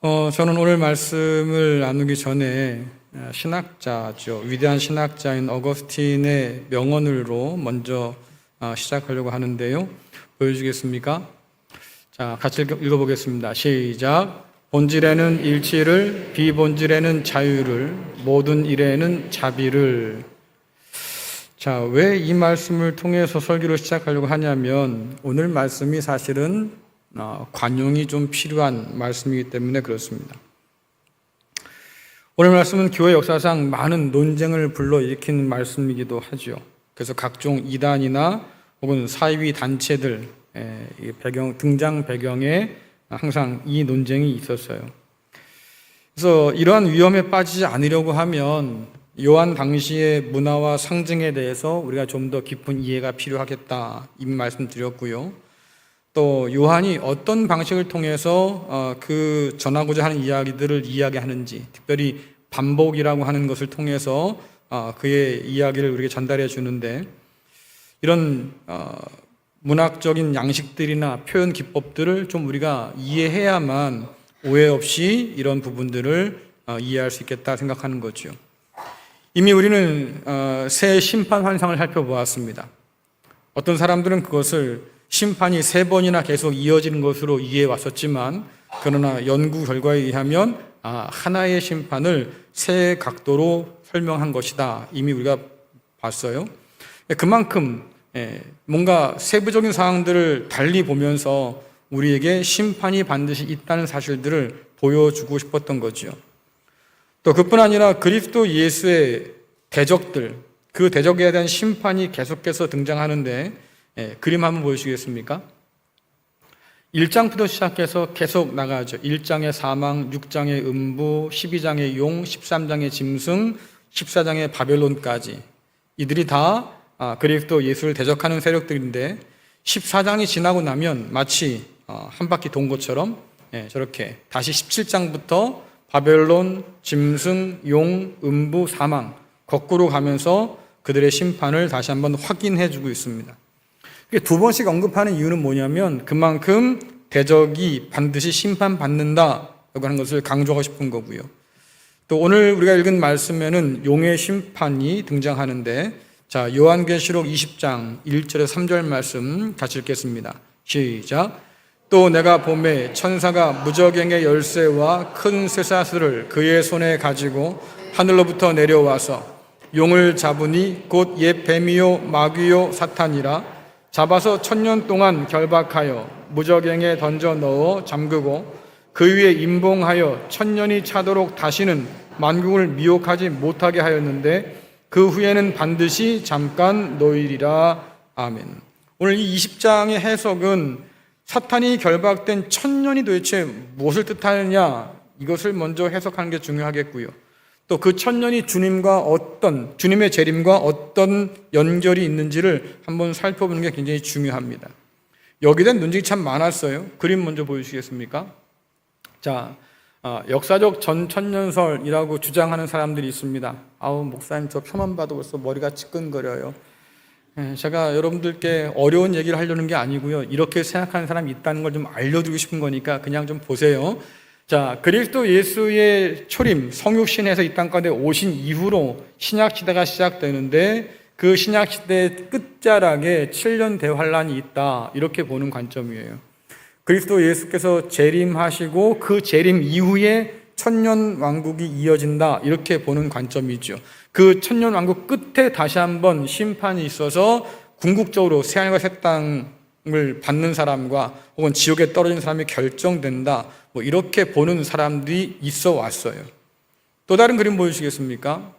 저는 오늘 말씀을 나누기 전에 신학자죠. 위대한 신학자인 어거스틴의 명언으로 먼저 시작하려고 하는데요. 보여주겠습니까? 자, 같이 읽어보겠습니다. 시작. 본질에는 일치를, 비본질에는 자유를, 모든 일에는 자비를. 자, 왜 이 말씀을 통해서 설교를 시작하려고 하냐면 오늘 말씀이 사실은 관용이 좀 필요한 말씀이기 때문에 그렇습니다. 오늘 말씀은 교회 역사상 많은 논쟁을 불러일으킨 말씀이기도 하죠. 그래서 각종 이단이나 혹은 사이비 단체들 등장 배경에 항상 이 논쟁이 있었어요. 그래서 이러한 위험에 빠지지 않으려고 하면 요한 당시의 문화와 상징에 대해서 우리가 좀 더 깊은 이해가 필요하겠다 이 말씀 드렸고요. 또 요한이 어떤 방식을 통해서 그 전하고자 하는 이야기들을 이야기하는지, 특별히 반복이라고 하는 것을 통해서 그의 이야기를 우리에게 전달해 주는데, 이런 문학적인 양식들이나 표현 기법들을 좀 우리가 이해해야만 오해 없이 이런 부분들을 이해할 수 있겠다 생각하는 거죠. 이미 우리는 새 심판 환상을 살펴보았습니다. 어떤 사람들은 그것을 심판이 3번이나 계속 이어지는 것으로 이해해 왔었지만, 그러나 연구 결과에 의하면 하나의 심판을 3각도로 설명한 것이다. 이미 우리가 봤어요. 그만큼 뭔가 세부적인 사항들을 달리 보면서 우리에게 심판이 반드시 있다는 사실들을 보여주고 싶었던 거죠. 또 그뿐 아니라 그리스도 예수의 대적들, 그 대적에 대한 심판이 계속해서 등장하는데, 그림 한번 보여주시겠습니까? 1장부터 시작해서 계속 나가죠. 1장의 사망, 6장의 음부, 12장의 용, 13장의 짐승, 14장의 바벨론까지. 이들이 다 그리스도 예수를 대적하는 세력들인데, 14장이 지나고 나면 마치 한 바퀴 돈 것처럼 저렇게 다시 17장부터 바벨론, 짐승, 용, 음부, 사망 거꾸로 가면서 그들의 심판을 다시 한번 확인해 주고 있습니다. 2번씩 언급하는 이유는 뭐냐면 그만큼 대적이 반드시 심판받는다라고 하는 것을 강조하고 싶은 거고요. 또 오늘 우리가 읽은 말씀에는 용의 심판이 등장하는데, 자, 요한계시록 20장 1절에서 3절 말씀 같이 읽겠습니다. 시작. 또 내가 보매 천사가 무저갱의 열쇠와 큰 쇠사슬을 그의 손에 가지고 하늘로부터 내려와서 용을 잡으니 곧 옛 뱀이요 마귀요 사탄이라. 잡아서 1000년 동안 결박하여 무저갱에 던져 넣어 잠그고 그 위에 임봉하여 1000년이 차도록 다시는 만국을 미혹하지 못하게 하였는데, 그 후에는 반드시 잠깐 놓이리라. 아멘. 오늘 이 20장의 해석은 사탄이 결박된 1000년이 도대체 무엇을 뜻하느냐, 이것을 먼저 해석하는 게 중요하겠고요. 또 그 1000년이 주님의 재림과 어떤 연결이 있는지를 한번 살펴보는 게 굉장히 중요합니다. 여기에 대한 논쟁이 참 많았어요. 그림 먼저 보여주시겠습니까? 자, 역사적 전천년설이라고 주장하는 사람들이 있습니다. 목사님 저 표만 봐도 벌써 머리가 지끈거려요. 제가 여러분들께 어려운 얘기를 하려는 게 아니고요. 이렇게 생각하는 사람이 있다는 걸 좀 알려드리고 싶은 거니까 그냥 좀 보세요. 자, 그리스도 예수의 초림, 성육신에서 이 땅 가운데 오신 이후로 신약시대가 시작되는데, 그 신약시대의 끝자락에 7년 대환란이 있다, 이렇게 보는 관점이에요. 그리스도 예수께서 재림하시고 그 재림 이후에 천년왕국이 이어진다, 이렇게 보는 관점이죠. 그 천년왕국 끝에 다시 한번 심판이 있어서 궁극적으로 새하늘과 새 땅을 받는 사람과 혹은 지옥에 떨어진 사람이 결정된다, 이렇게 보는 사람들이 있어 왔어요. 또 다른 그림 보여주시겠습니까?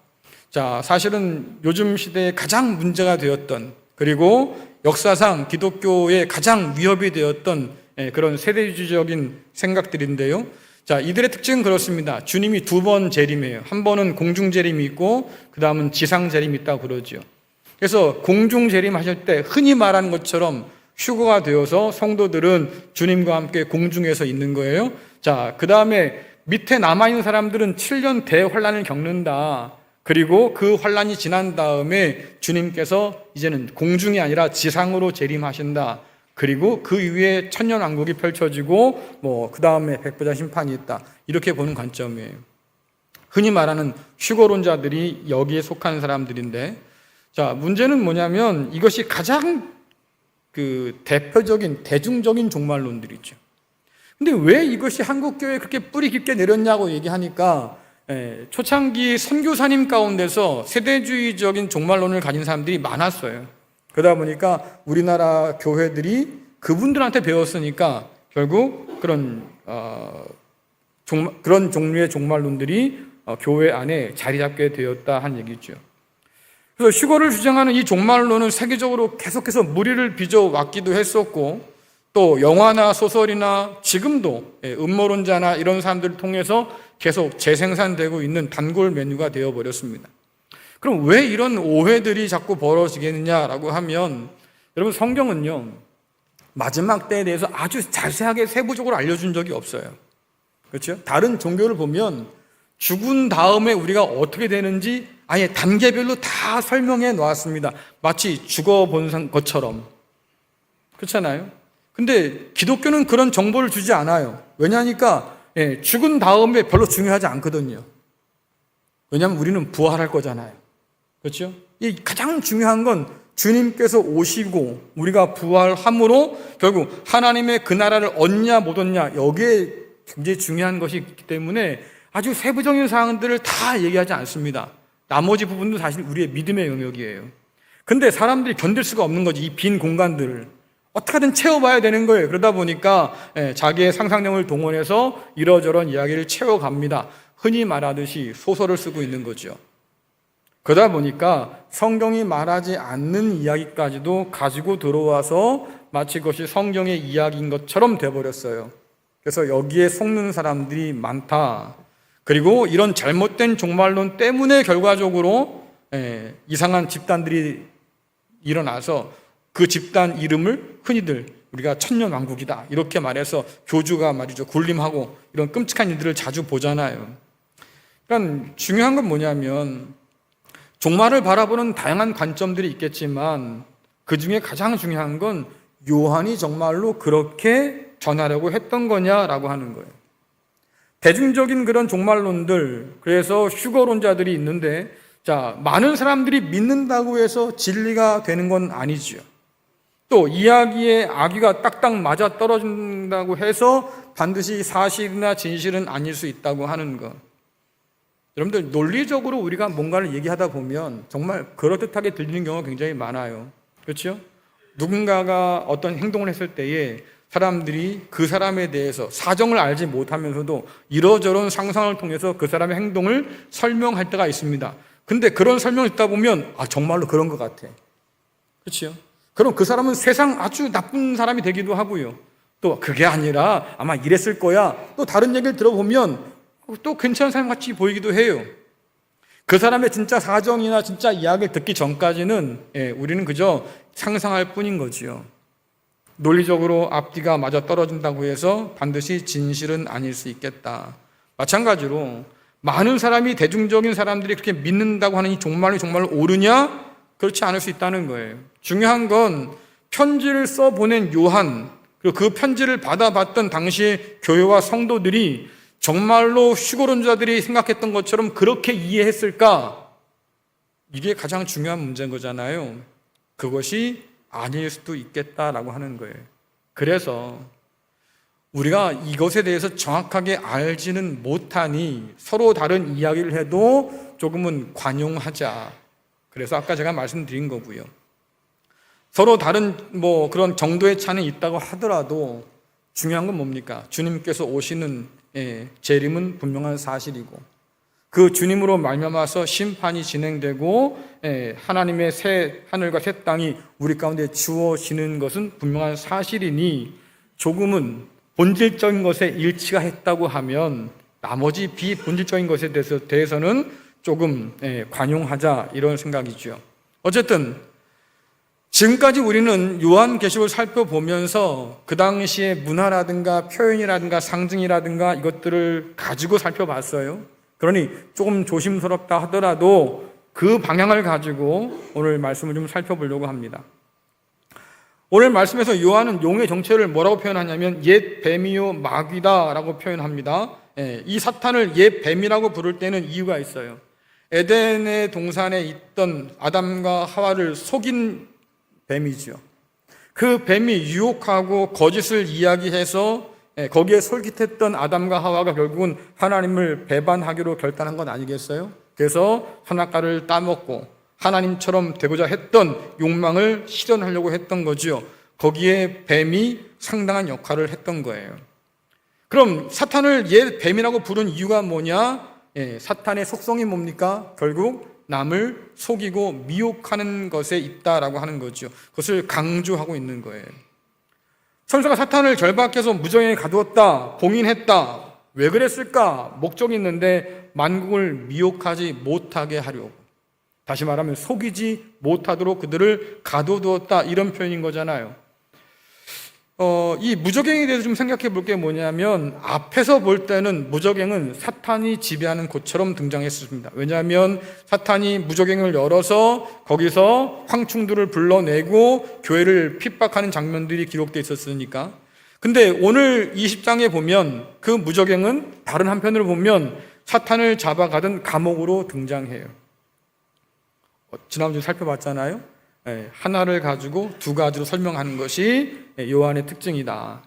자, 사실은 요즘 시대에 가장 문제가 되었던, 그리고 역사상 기독교에 가장 위협이 되었던 그런 세대주의적인 생각들인데요. 자, 이들의 특징은 그렇습니다. 주님이 2번 재림이에요. 한 번은 공중 재림이 있고 그 다음은 지상 재림이 있다고 그러죠. 그래서 공중 재림 하실 때 흔히 말하는 것처럼 휴거가 되어서 성도들은 주님과 함께 공중에서 있는 거예요. 자, 그 다음에 밑에 남아있는 사람들은 7년 대환란을 겪는다. 그리고 그 환란이 지난 다음에 주님께서 이제는 공중이 아니라 지상으로 재림하신다. 그리고 그 위에 천년왕국이 펼쳐지고 그 다음에 백보자 심판이 있다, 이렇게 보는 관점이에요. 흔히 말하는 휴거론자들이 여기에 속한 사람들인데, 자, 문제는 뭐냐면 이것이 가장 대표적인 대중적인 종말론들이죠. 근데 왜 이것이 한국교회에 그렇게 뿌리 깊게 내렸냐고 얘기하니까, 초창기 선교사님 가운데서 세대주의적인 종말론을 가진 사람들이 많았어요. 그러다 보니까 우리나라 교회들이 그분들한테 배웠으니까 결국 그런 종류의 종말론들이 교회 안에 자리 잡게 되었다 한 얘기죠. 그래서 휴거를 주장하는 이 종말론은 세계적으로 계속해서 무리를 빚어왔기도 했었고, 또 영화나 소설이나 지금도 음모론자나 이런 사람들을 통해서 계속 재생산되고 있는 단골 메뉴가 되어버렸습니다. 그럼 왜 이런 오해들이 자꾸 벌어지겠느냐라고 하면, 여러분, 성경은요 마지막 때에 대해서 아주 자세하게 세부적으로 알려준 적이 없어요. 그렇죠? 다른 종교를 보면 죽은 다음에 우리가 어떻게 되는지 아예 단계별로 다 설명해 놓았습니다. 마치 죽어본 것처럼. 그렇잖아요? 근데 기독교는 그런 정보를 주지 않아요. 왜냐하니까 죽은 다음에 별로 중요하지 않거든요. 왜냐하면 우리는 부활할 거잖아요. 그렇죠? 이 가장 중요한 건 주님께서 오시고 우리가 부활함으로 결국 하나님의 그 나라를 얻냐 못 얻냐, 여기에 굉장히 중요한 것이 있기 때문에 아주 세부적인 사항들을 다 얘기하지 않습니다. 나머지 부분도 사실 우리의 믿음의 영역이에요. 근데 사람들이 견딜 수가 없는 거지. 이 빈 공간들을 어떻게든 채워봐야 되는 거예요. 그러다 보니까 자기의 상상력을 동원해서 이러저런 이야기를 채워갑니다. 흔히 말하듯이 소설을 쓰고 있는 거죠. 그러다 보니까 성경이 말하지 않는 이야기까지도 가지고 들어와서 마치 그것이 성경의 이야기인 것처럼 돼버렸어요. 그래서 여기에 속는 사람들이 많다. 그리고 이런 잘못된 종말론 때문에 결과적으로 이상한 집단들이 일어나서 그 집단 이름을 흔히들 우리가 천년왕국이다 이렇게 말해서 교주가 말이죠 군림하고 이런 끔찍한 일들을 자주 보잖아요. 그러니까 중요한 건 뭐냐면, 종말을 바라보는 다양한 관점들이 있겠지만 그 중에 가장 중요한 건 요한이 정말로 그렇게 전하려고 했던 거냐라고 하는 거예요. 대중적인 그런 종말론들, 그래서 휴거론자들이 있는데, 자, 많은 사람들이 믿는다고 해서 진리가 되는 건 아니지요. 또 이야기에 아귀가 딱딱 맞아 떨어진다고 해서 반드시 사실이나 진실은 아닐 수 있다고 하는 것. 여러분들, 논리적으로 우리가 뭔가를 얘기하다 보면 정말 그럴듯하게 들리는 경우가 굉장히 많아요. 그렇죠? 누군가가 어떤 행동을 했을 때에 사람들이 그 사람에 대해서 사정을 알지 못하면서도 이러저런 상상을 통해서 그 사람의 행동을 설명할 때가 있습니다. 근데 그런 설명을 듣다 보면 정말로 그런 것 같아. 그렇죠? 그럼 그 사람은 세상 아주 나쁜 사람이 되기도 하고요. 또 그게 아니라 아마 이랬을 거야. 또 다른 얘기를 들어보면 또 괜찮은 사람 같이 보이기도 해요. 그 사람의 진짜 사정이나 진짜 이야기를 듣기 전까지는 우리는 그저 상상할 뿐인 거지요. 논리적으로 앞뒤가 맞아 떨어진다고 해서 반드시 진실은 아닐 수 있겠다. 마찬가지로 많은 사람이, 대중적인 사람들이 그렇게 믿는다고 하는 이 종말이 정말 옳으냐? 그렇지 않을 수 있다는 거예요. 중요한 건 편지를 써보낸 요한, 그리고 그 편지를 받아봤던 당시의 교회와 성도들이 정말로 휴거론자들이 생각했던 것처럼 그렇게 이해했을까? 이게 가장 중요한 문제인 거잖아요. 그것이 아닐 수도 있겠다라고 하는 거예요. 그래서 우리가 이것에 대해서 정확하게 알지는 못하니 서로 다른 이야기를 해도 조금은 관용하자. 그래서 아까 제가 말씀드린 거고요. 서로 다른 그런 정도의 차는 있다고 하더라도 중요한 건 뭡니까? 주님께서 오시는 재림은 분명한 사실이고, 그 주님으로 말미암아서 심판이 진행되고 하나님의 새 하늘과 새 땅이 우리 가운데 주어지는 것은 분명한 사실이니, 조금은 본질적인 것에 일치가 했다고 하면 나머지 비본질적인 것에 대해서는 조금 관용하자, 이런 생각이죠. 어쨌든 지금까지 우리는 요한계시록을 살펴보면서 그 당시의 문화라든가 표현이라든가 상징이라든가 이것들을 가지고 살펴봤어요. 그러니 조금 조심스럽다 하더라도 그 방향을 가지고 오늘 말씀을 좀 살펴보려고 합니다. 오늘 말씀에서 요한은 용의 정체를 뭐라고 표현하냐면 옛 뱀이요 마귀다라고 표현합니다. 이 사탄을 옛 뱀이라고 부를 때는 이유가 있어요. 에덴의 동산에 있던 아담과 하와를 속인 뱀이죠. 그 뱀이 유혹하고 거짓을 이야기해서 거기에 솔깃했던 아담과 하와가 결국은 하나님을 배반하기로 결단한 건 아니겠어요? 그래서 선악과를 따먹고 하나님처럼 되고자 했던 욕망을 실현하려고 했던 거죠. 거기에 뱀이 상당한 역할을 했던 거예요. 그럼 사탄을 옛 뱀이라고 부른 이유가 뭐냐? 사탄의 속성이 뭡니까? 결국 남을 속이고 미혹하는 것에 있다라고 하는 거죠. 그것을 강조하고 있는 거예요. 천사가 사탄을 결박해서 무정에 가두었다, 봉인했다. 왜 그랬을까? 목적이 있는데 만국을 미혹하지 못하게 하려고. 다시 말하면 속이지 못하도록 그들을 가둬두었다, 이런 표현인 거잖아요. 이 무적행에 대해서 좀 생각해 볼 게 뭐냐면, 앞에서 볼 때는 무적행은 사탄이 지배하는 곳처럼 등장했습니다. 왜냐하면 사탄이 무적행을 열어서 거기서 황충들을 불러내고 교회를 핍박하는 장면들이 기록되어 있었으니까. 근데 오늘 20장에 보면 그 무적행은 다른 한편으로 보면 사탄을 잡아가던 감옥으로 등장해요. 지난주에 살펴봤잖아요. 하나를 가지고 두 가지로 설명하는 것이 요한의 특징이다.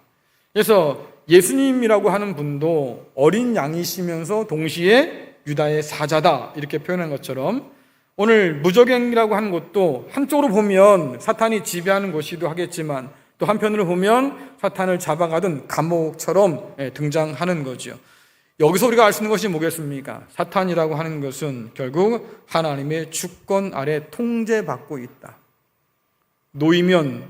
그래서 예수님이라고 하는 분도 어린 양이시면서 동시에 유다의 사자다, 이렇게 표현한 것처럼 오늘 무적행이라고 하는 것도 한쪽으로 보면 사탄이 지배하는 곳이기도 하겠지만 또 한편으로 보면 사탄을 잡아가던 감옥처럼 등장하는 거죠. 여기서 우리가 알 수 있는 것이 뭐겠습니까? 사탄이라고 하는 것은 결국 하나님의 주권 아래 통제받고 있다. 놓이면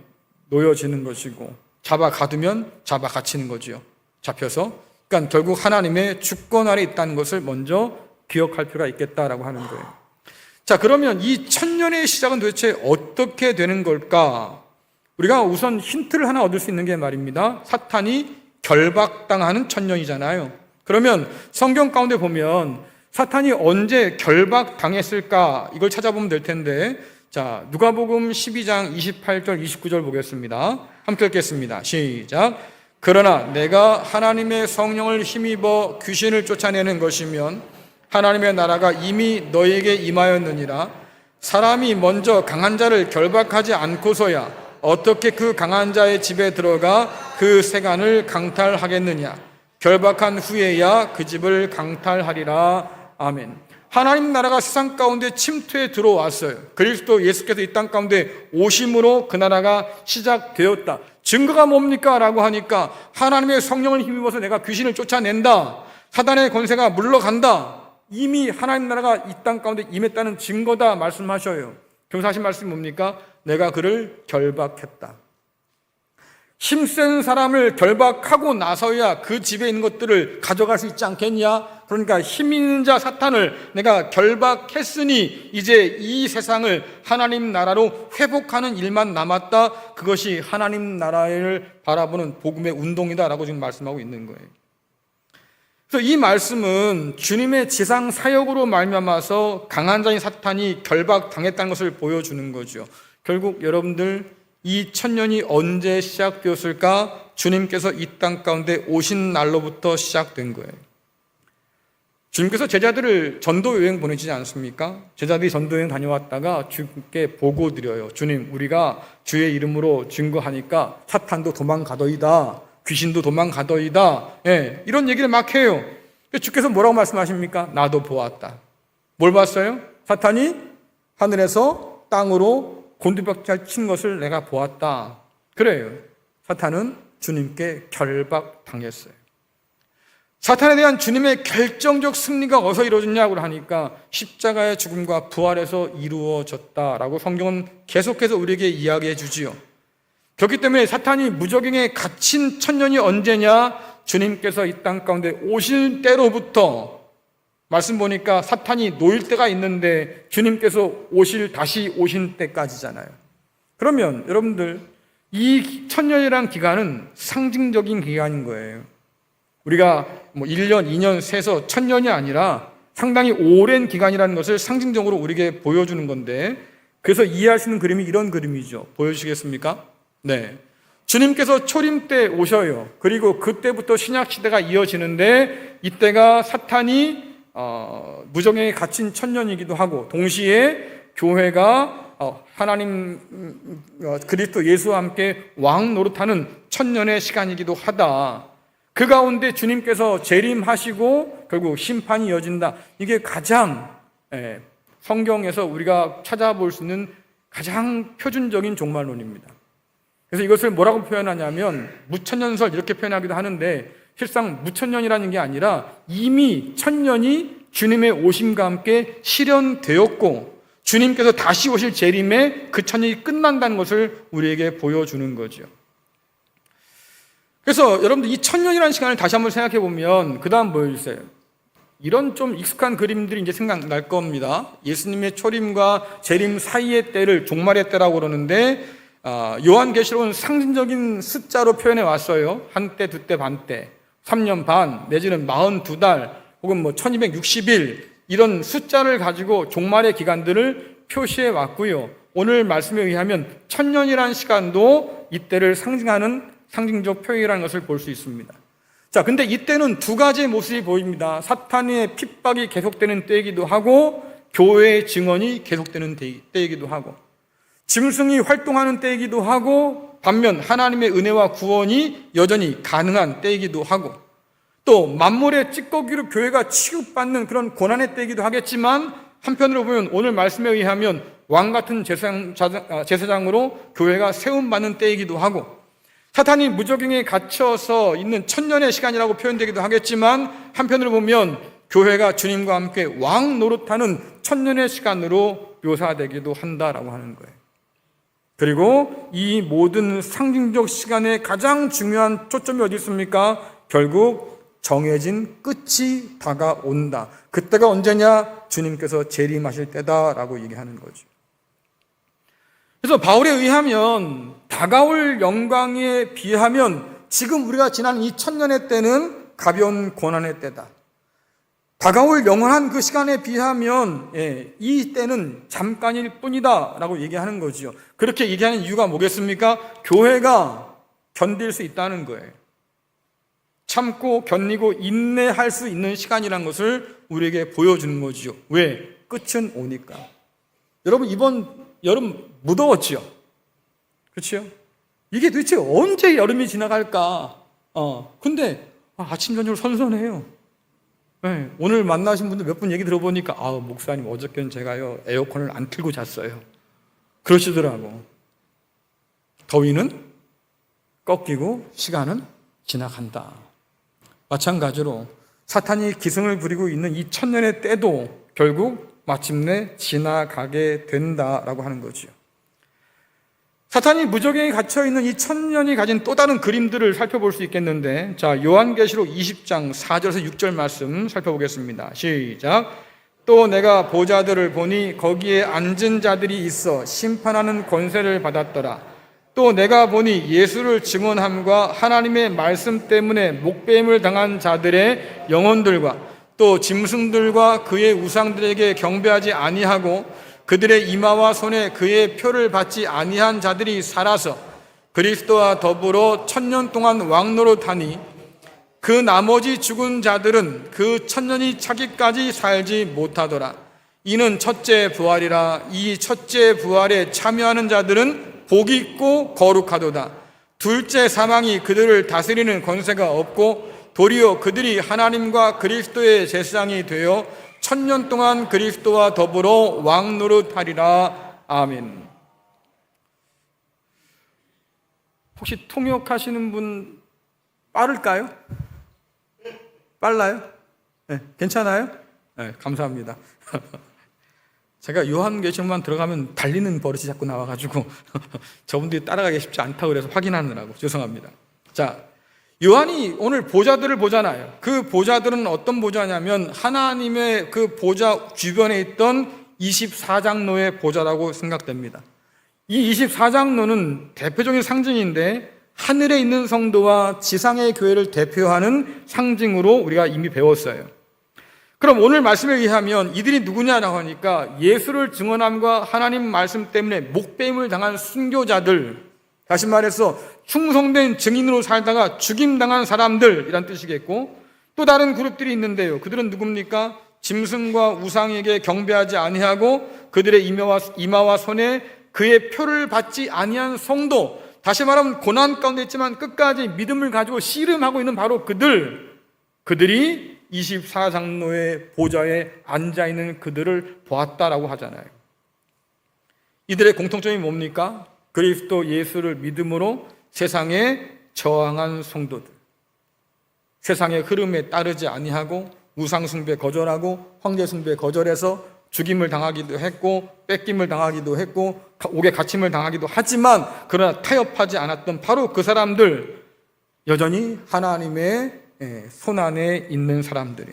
놓여지는 것이고 잡아가두면 잡아갇히는 거지요. 잡혀서. 그러니까 결국 하나님의 주권 아래 있다는 것을 먼저 기억할 필요가 있겠다라고 하는 거예요. 자, 그러면 이 천년의 시작은 도대체 어떻게 되는 걸까? 우리가 우선 힌트를 하나 얻을 수 있는 게 말입니다. 사탄이 결박당하는 천년이잖아요. 그러면 성경 가운데 보면 사탄이 언제 결박당했을까? 이걸 찾아보면 될 텐데, 자, 누가복음 12장 28절 29절 보겠습니다. 함께 읽겠습니다. 시작. 그러나 내가 하나님의 성령을 힘입어 귀신을 쫓아내는 것이면 하나님의 나라가 이미 너에게 임하였느니라. 사람이 먼저 강한 자를 결박하지 않고서야 어떻게 그 강한 자의 집에 들어가 그 세간을 강탈하겠느냐. 결박한 후에야 그 집을 강탈하리라. 아멘. 하나님 나라가 세상 가운데 침투해 들어왔어요. 그리스도 예수께서 이 땅 가운데 오심으로 그 나라가 시작되었다. 증거가 뭡니까? 라고 하니까 하나님의 성령을 힘입어서 내가 귀신을 쫓아낸다. 사단의 권세가 물러간다. 이미 하나님 나라가 이 땅 가운데 임했다는 증거다 말씀하셔요. 그래서 하신 말씀이 뭡니까? 내가 그를 결박했다. 힘센 사람을 결박하고 나서야 그 집에 있는 것들을 가져갈 수 있지 않겠냐? 그러니까 힘 있는 자 사탄을 내가 결박했으니 이제 이 세상을 하나님 나라로 회복하는 일만 남았다. 그것이 하나님 나라를 바라보는 복음의 운동이다라고 지금 말씀하고 있는 거예요. 그래서 이 말씀은 주님의 지상 사역으로 말미암아서 강한 자인 사탄이 결박당했다는 것을 보여주는 거죠. 결국 여러분들, 이 천년이 언제 시작되었을까? 주님께서 이 땅 가운데 오신 날로부터 시작된 거예요. 주님께서 제자들을 전도 여행 보내시지 않습니까? 제자들이 전도 여행 다녀왔다가 주님께 보고 드려요. 주님, 우리가 주의 이름으로 증거하니까 사탄도 도망가더이다, 귀신도 도망가더이다, 이런 얘기를 막 해요. 주께서 뭐라고 말씀하십니까? 나도 보았다. 뭘 봤어요? 사탄이 하늘에서 땅으로 곤두박질 친 것을 내가 보았다. 그래요. 사탄은 주님께 결박당했어요. 사탄에 대한 주님의 결정적 승리가 어디서 이루어졌냐고 하니까 십자가의 죽음과 부활에서 이루어졌다라고 성경은 계속해서 우리에게 이야기해 주지요. 그렇기 때문에 사탄이 무적행에 갇힌 천년이 언제냐? 주님께서 이 땅 가운데 오실 때로부터, 말씀 보니까 사탄이 놓일 때가 있는데 주님께서 다시 오신 때까지잖아요. 그러면 여러분들, 이 천년이라는 기간은 상징적인 기간인 거예요. 우리가 1년, 2년 세서 천년이 아니라 상당히 오랜 기간이라는 것을 상징적으로 우리에게 보여주는 건데, 그래서 이해할 수 있는 그림이 이런 그림이죠. 보여주시겠습니까? 네. 주님께서 초림 때 오셔요. 그리고 그때부터 신약 시대가 이어지는데 이때가 사탄이 무정에 갇힌 천년이기도 하고 동시에 교회가 하나님 그리스도 예수와 함께 왕 노릇하는 천년의 시간이기도 하다. 그 가운데 주님께서 재림하시고 결국 심판이 이어진다. 이게 가장 성경에서 우리가 찾아볼 수 있는 가장 표준적인 종말론입니다. 그래서 이것을 뭐라고 표현하냐면 무천년설 이렇게 표현하기도 하는데 실상 무천년이라는 게 아니라 이미 천년이 주님의 오심과 함께 실현되었고 주님께서 다시 오실 재림에 그 천년이 끝난다는 것을 우리에게 보여주는 거죠. 그래서 여러분들 이 천년이라는 시간을 다시 한번 생각해 보면 그 다음 보여주세요. 이런 좀 익숙한 그림들이 이제 생각날 겁니다. 예수님의 초림과 재림 사이의 때를 종말의 때라고 그러는데 요한계시록은 상징적인 숫자로 표현해 왔어요. 한때, 두때, 반때, 3년 반, 내지는 42달, 혹은 1260일 이런 숫자를 가지고 종말의 기간들을 표시해 왔고요. 오늘 말씀에 의하면 천년이라는 시간도 이때를 상징하는 상징적 표현이라는 것을 볼 수 있습니다. 자, 근데 이때는 두 가지의 모습이 보입니다. 사탄의 핍박이 계속되는 때이기도 하고 교회의 증언이 계속되는 때이기도 하고 짐승이 활동하는 때이기도 하고 반면 하나님의 은혜와 구원이 여전히 가능한 때이기도 하고 또 만물의 찌꺼기로 교회가 취급받는 그런 고난의 때이기도 하겠지만 한편으로 보면 오늘 말씀에 의하면 왕같은 제사장으로 교회가 세움받는 때이기도 하고 사탄이 무적행에 갇혀서 있는 천년의 시간이라고 표현되기도 하겠지만 한편으로 보면 교회가 주님과 함께 왕 노릇하는 천년의 시간으로 묘사되기도 한다라고 하는 거예요. 그리고 이 모든 상징적 시간의 가장 중요한 초점이 어디 있습니까? 결국 정해진 끝이 다가온다. 그때가 언제냐? 주님께서 재림하실 때다라고 얘기하는 거죠. 그래서 바울에 의하면 다가올 영광에 비하면 지금 우리가 지난 이 천년의 때는 가벼운 고난의 때다. 다가올 영원한 그 시간에 비하면 이 때는 잠깐일 뿐이다 라고 얘기하는 거죠. 그렇게 얘기하는 이유가 뭐겠습니까? 교회가 견딜 수 있다는 거예요. 참고 견디고 인내할 수 있는 시간이라는 것을 우리에게 보여주는 거죠. 왜? 끝은 오니까. 여러분 이번 여름 무더웠죠? 그렇죠? 이게 도대체 언제 여름이 지나갈까? 근데 아침 저녁 선선해요. 네, 오늘 만나신 분들 몇 분 얘기 들어보니까 목사님 어저께는 제가요 에어컨을 안 틀고 잤어요. 그러시더라고. 더위는 꺾이고 시간은 지나간다. 마찬가지로 사탄이 기승을 부리고 있는 이 천년의 때도 결국 마침내 지나가게 된다라고 하는 거죠. 사탄이 무적행에 갇혀있는 이 천년이 가진 또 다른 그림들을 살펴볼 수 있겠는데 자, 요한계시록 20장 4절에서 6절 말씀 살펴보겠습니다. 시작. 또 내가 보좌들을 보니 거기에 앉은 자들이 있어 심판하는 권세를 받았더라. 또 내가 보니 예수를 증언함과 하나님의 말씀 때문에 목배임을 당한 자들의 영혼들과 또 짐승들과 그의 우상들에게 경배하지 아니하고 그들의 이마와 손에 그의 표를 받지 아니한 자들이 살아서 그리스도와 더불어 천년 동안 왕노릇하니 그 나머지 죽은 자들은 그 천년이 차기까지 살지 못하더라. 이는 첫째 부활이라. 이 첫째 부활에 참여하는 자들은 복이 있고 거룩하도다. 둘째 사망이 그들을 다스리는 권세가 없고 도리어 그들이 하나님과 그리스도의 제사장이 되어 천년 동안 그리스도와 더불어 왕노릇하리라. 아멘. 혹시 통역하시는 분 빠를까요? 빨라요? 네, 괜찮아요? 네, 감사합니다. 제가 요한계시록만 들어가면 달리는 버릇이 자꾸 나와가지고 저분들이 따라가기 쉽지 않다고 그래서 확인하느라고 죄송합니다. 자, 요한이 오늘 보좌들을 보잖아요. 그 보좌들은 어떤 보좌냐면 하나님의 그 보좌 주변에 있던 24장로의 보좌라고 생각됩니다. 이 24장로는 대표적인 상징인데 하늘에 있는 성도와 지상의 교회를 대표하는 상징으로 우리가 이미 배웠어요. 그럼 오늘 말씀에 의하면 이들이 누구냐라고 하니까 예수를 증언함과 하나님 말씀 때문에 목배임을 당한 순교자들, 다시 말해서 충성된 증인으로 살다가 죽임당한 사람들이란 뜻이겠고, 또 다른 그룹들이 있는데요. 그들은 누굽니까? 짐승과 우상에게 경배하지 아니하고 그들의 이마와 손에 그의 표를 받지 아니한 성도, 다시 말하면 고난 가운데 있지만 끝까지 믿음을 가지고 씨름하고 있는 바로 그들이 24장로의 보좌에 앉아있는 그들을 보았다라고 하잖아요. 이들의 공통점이 뭡니까? 그리스도 예수를 믿음으로 세상에 저항한 성도들, 세상의 흐름에 따르지 아니하고 우상숭배 거절하고 황제숭배 거절해서 죽임을 당하기도 했고 뺏김을 당하기도 했고 옥에 갇힘을 당하기도 하지만 그러나 타협하지 않았던 바로 그 사람들, 여전히 하나님의 손안에 있는 사람들이,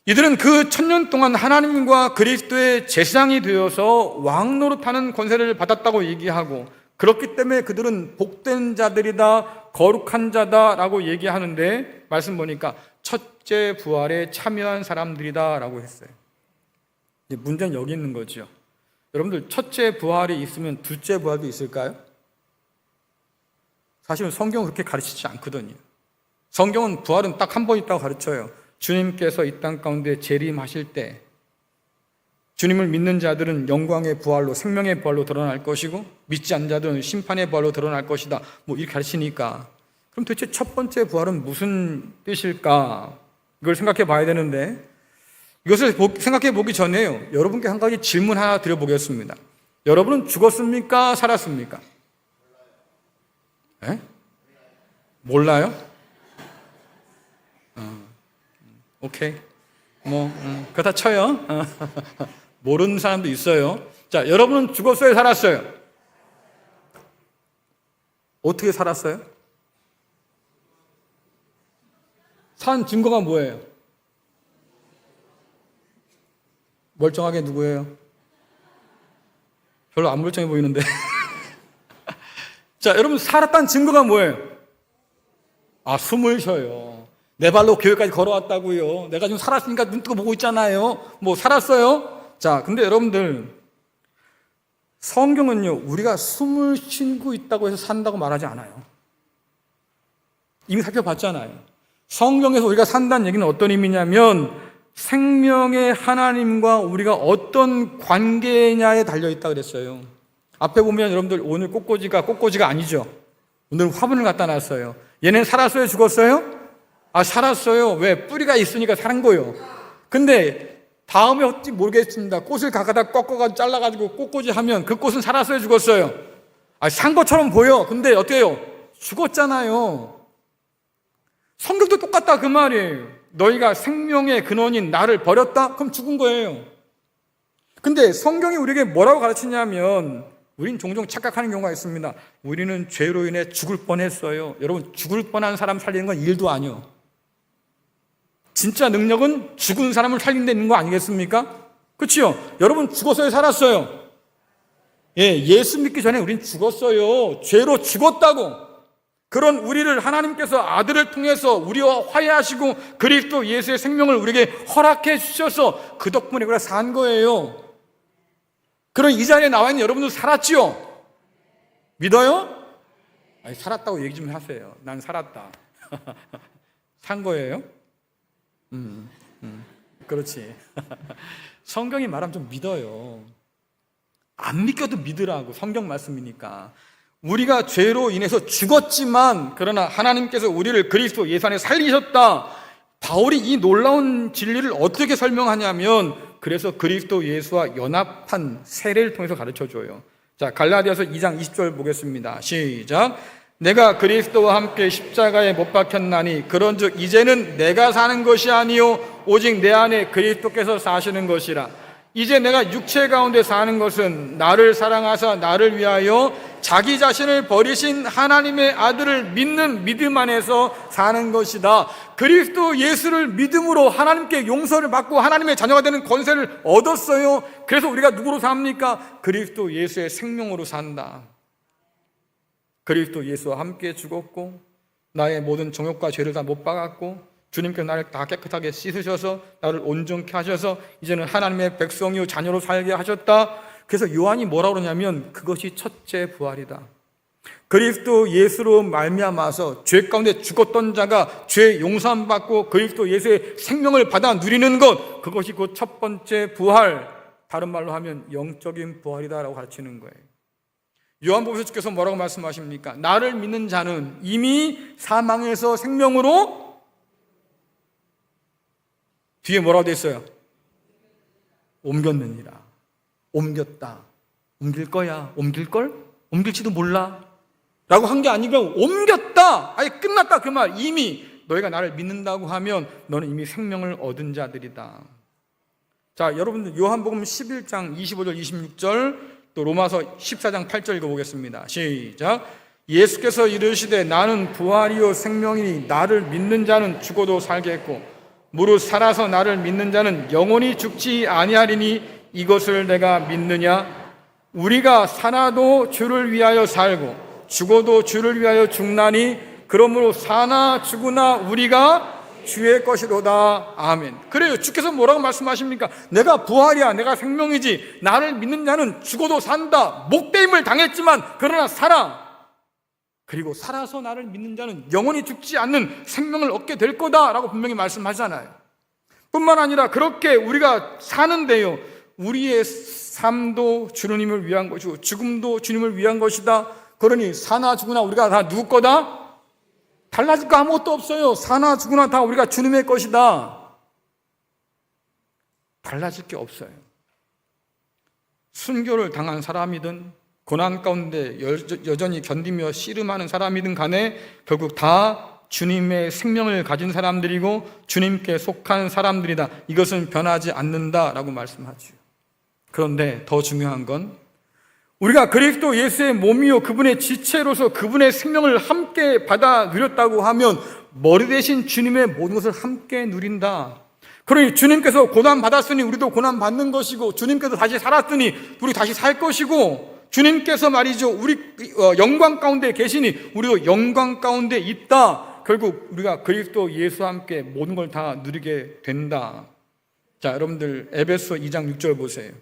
이들은 그 1000년 동안 하나님과 그리스도의 제사장이 되어서 왕 노릇하는 권세를 받았다고 얘기하고, 그렇기 때문에 그들은 복된 자들이다, 거룩한 자다라고 얘기하는데, 말씀 보니까 첫째 부활에 참여한 사람들이다 라고 했어요. 문제는 여기 있는 거죠. 여러분들, 첫째 부활이 있으면 둘째 부활도 있을까요? 사실은 성경은 그렇게 가르치지 않거든요. 성경은 부활은 딱 한 번 있다고 가르쳐요. 주님께서 이 땅 가운데 재림하실 때 주님을 믿는 자들은 영광의 부활로, 생명의 부활로 드러날 것이고, 믿지 않는 자들은 심판의 부활로 드러날 것이다, 이렇게 가르치니까, 그럼 도대체 첫 번째 부활은 무슨 뜻일까? 이걸 생각해 봐야 되는데, 이것을 생각해 보기 전에요, 여러분께 한 가지 질문 하나 드려보겠습니다. 여러분은 죽었습니까? 살았습니까? 에? 몰라요? 오케이. 그렇다 쳐요. 모르는 사람도 있어요. 자, 여러분은 죽었어요? 살았어요? 어떻게 살았어요? 산 증거가 뭐예요? 멀쩡하게 누구예요? 별로 안 멀쩡해 보이는데. 자, 여러분, 살았다는 증거가 뭐예요? 숨을 쉬어요. 내 발로 교회까지 걸어왔다고요. 내가 지금 살았으니까 눈 뜨고 보고 있잖아요. 살았어요? 자, 근데 여러분들, 성경은요, 우리가 숨을 쉬고 있다고 해서 산다고 말하지 않아요. 이미 살펴봤잖아요. 성경에서 우리가 산다는 얘기는 어떤 의미냐면, 생명의 하나님과 우리가 어떤 관계냐에 달려있다 그랬어요. 앞에 보면 여러분들, 오늘 꽃꽂이가 아니죠. 오늘 화분을 갖다 놨어요. 얘는 살았어요? 죽었어요? 살았어요. 왜? 뿌리가 있으니까 사는 거예요. 근데 다음에 어찌 모르겠습니다. 꽃을 갖다 꺾어가지고 잘라가지고 꽃꽂이 하면 그 꽃은 살았어요? 죽었어요? 산 것처럼 보여. 근데 어떻게 해요? 죽었잖아요. 성경도 똑같다 그 말이에요. 너희가 생명의 근원인 나를 버렸다? 그럼 죽은 거예요. 근데 성경이 우리에게 뭐라고 가르치냐면, 우린 종종 착각하는 경우가 있습니다. 우리는 죄로 인해 죽을 뻔했어요. 여러분, 죽을 뻔한 사람 살리는 건 일도 아니요. 진짜 능력은 죽은 사람을 살리는 데 있는 거 아니겠습니까? 그렇죠? 여러분, 죽었어요? 살았어요? 예수 믿기 전에 우린 죽었어요. 죄로 죽었다고. 그런 우리를 하나님께서 아들을 통해서 우리와 화해하시고 그리스도 예수의 생명을 우리에게 허락해 주셔서 그 덕분에 우리가 산 거예요. 그럼 이 자리에 나와 있는 여러분도 살았지요? 믿어요? 살았다고 얘기 좀 하세요. 난 살았다. 산 거예요? 그렇지. 성경이 말하면 좀 믿어요. 안 믿겨도 믿으라고. 성경 말씀이니까. 우리가 죄로 인해서 죽었지만 그러나 하나님께서 우리를 그리스도 예수 안에 살리셨다. 바울이 이 놀라운 진리를 어떻게 설명하냐면, 그래서 그리스도 예수와 연합한 세례를 통해서 가르쳐줘요. 자, 갈라디아서 2장 20절 보겠습니다. 시작. 내가 그리스도와 함께 십자가에 못 박혔나니 그런즉 이제는 내가 사는 것이 아니요 오직 내 안에 그리스도께서 사시는 것이라. 이제 내가 육체 가운데 사는 것은 나를 사랑하사 나를 위하여 자기 자신을 버리신 하나님의 아들을 믿는 믿음 안에서 사는 것이다. 그리스도 예수를 믿음으로 하나님께 용서를 받고 하나님의 자녀가 되는 권세를 얻었어요. 그래서 우리가 누구로 삽니까? 그리스도 예수의 생명으로 산다. 그리스도 예수와 함께 죽었고 나의 모든 정욕과 죄를 다 못 박았고 주님께서 나를 다 깨끗하게 씻으셔서 나를 온전케 하셔서 이제는 하나님의 백성이요 자녀로 살게 하셨다. 그래서 요한이 뭐라고 그러냐면 그것이 첫째 부활이다. 그리스도 예수로 말미암아서 죄 가운데 죽었던 자가 죄 용서받고 그리스도 예수의 생명을 받아 누리는 것, 그것이 그 첫 번째 부활, 다른 말로 하면 영적인 부활이다라고 가르치는 거예요. 요한복음에서 주께서 뭐라고 말씀하십니까? 나를 믿는 자는 이미 사망에서 생명으로, 뒤에 뭐라고 돼 있어요? 옮겼느니라. 옮겼다. 옮길 거야. 옮길걸? 옮길지도 몰라 라고 한 게 아니고 옮겼다. 아예 끝났다 그 말. 이미 너희가 나를 믿는다고 하면 너는 이미 생명을 얻은 자들이다. 자, 여러분들 요한복음 11장 25절 26절, 또 로마서 14장 8절 읽어보겠습니다. 시작. 예수께서 이르시되 나는 부활이요 생명이니 나를 믿는 자는 죽어도 살게 했고 무릇 살아서 나를 믿는 자는 영원히 죽지 아니하리니 이것을 내가 믿느냐? 우리가 살아도 주를 위하여 살고 죽어도 주를 위하여 죽나니 그러므로 사나 죽으나 우리가 주의 것이로다. 아멘. 그래요. 주께서 뭐라고 말씀하십니까? 내가 부활이야. 내가 생명이지. 나를 믿는 자는 죽어도 산다. 목배임을 당했지만 그러나 살아. 그리고 살아서 나를 믿는 자는 영원히 죽지 않는 생명을 얻게 될 거다라고 분명히 말씀하잖아요. 뿐만 아니라 그렇게 우리가 사는데요, 우리의 삶도 주님을 위한 것이고 죽음도 주님을 위한 것이다. 그러니 사나 죽으나 우리가 다 누구 거다? 달라질 거 아무것도 없어요. 사나 죽으나 다 우리가 주님의 것이다. 달라질 게 없어요. 순교를 당한 사람이든 고난 가운데 여전히 견디며 씨름하는 사람이든 간에 결국 다 주님의 생명을 가진 사람들이고 주님께 속한 사람들이다. 이것은 변하지 않는다라고 말씀하죠. 그런데 더 중요한 건 우리가 그리스도 예수의 몸이요 그분의 지체로서 그분의 생명을 함께 받아 누렸다고 하면 머리 대신 주님의 모든 것을 함께 누린다. 그러니 주님께서 고난 받았으니 우리도 고난 받는 것이고 주님께서 다시 살았으니 우리 다시 살 것이고 주님께서 말이죠 우리 영광 가운데 계시니 우리도 영광 가운데 있다. 결국 우리가 그리스도 예수와 함께 모든 걸 다 누리게 된다. 자, 여러분들 에베소 2장 6절 보세요.